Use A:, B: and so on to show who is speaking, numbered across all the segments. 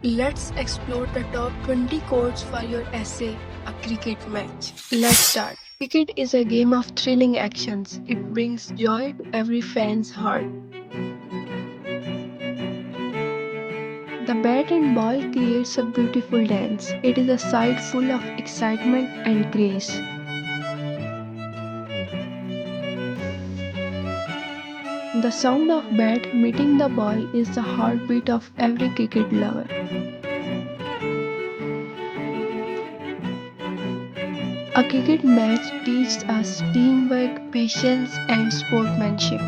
A: Let's explore the top 20 quotes for your essay, A Cricket Match. Let's start. Cricket is a game of thrilling actions. It brings joy to every fan's heart. The bat and ball creates a beautiful dance. It is a sight full of excitement and grace. The sound of bat meeting the ball is the heartbeat of every cricket lover. A cricket match teaches us teamwork, patience, and sportsmanship.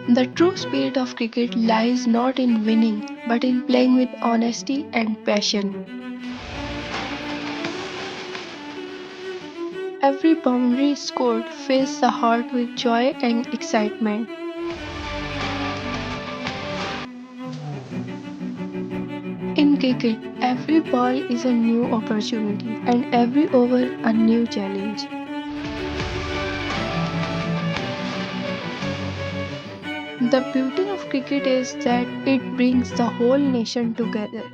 A: The true spirit of cricket lies not in winning, but in playing with honesty and passion. Every boundary scored fills the heart with joy and excitement. In cricket, every ball is a new opportunity and every over a new challenge. The beauty of cricket is that it brings the whole nation together.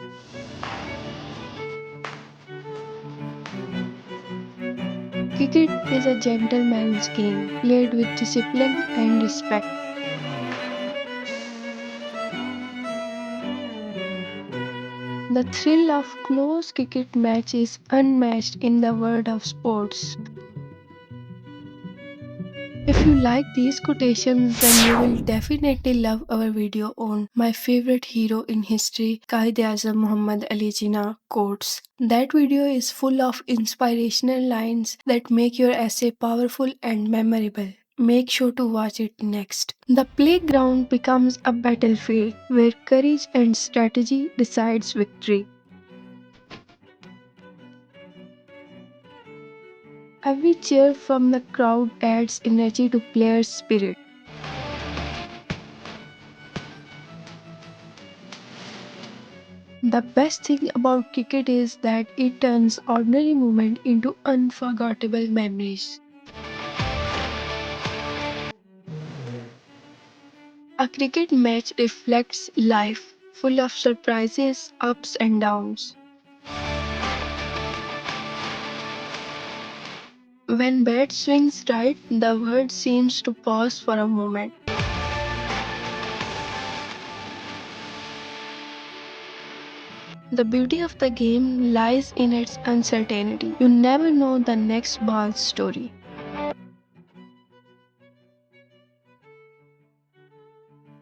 A: Cricket is a gentleman's game played with discipline and respect. The thrill of close cricket match is unmatched in the world of sports. If you like these quotations, then you will definitely love our video on my favorite hero in history, Qaid-e-Azam Muhammad Ali Jinnah quotes. That video is full of inspirational lines that make your essay powerful and memorable. Make sure to watch it next. The playground becomes a battlefield where courage and strategy decides victory. Every cheer from the crowd adds energy to players' spirit. The best thing about cricket is that it turns ordinary moments into unforgettable memories. A cricket match reflects life, full of surprises, ups and downs. When bat swings right, the world seems to pause for a moment. The beauty of the game lies in its uncertainty. You never know the next ball's story.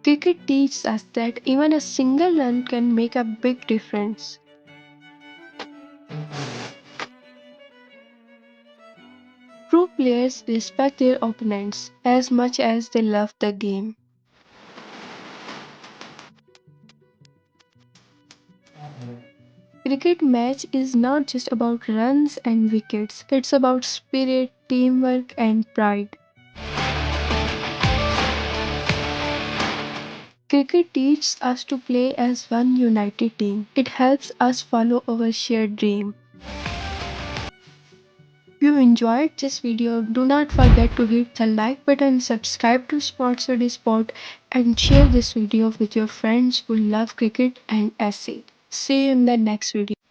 A: Cricket teaches us that even a single run can make a big difference. True players respect their opponents as much as they love the game. Cricket match is not just about runs and wickets, it's about spirit, teamwork and pride. Cricket teaches us to play as one united team. It helps us follow our shared dream. If you enjoyed this video, do not forget to hit the like button, subscribe to Sport Study Sport and share this video with your friends who love cricket and essay. See you in the next video.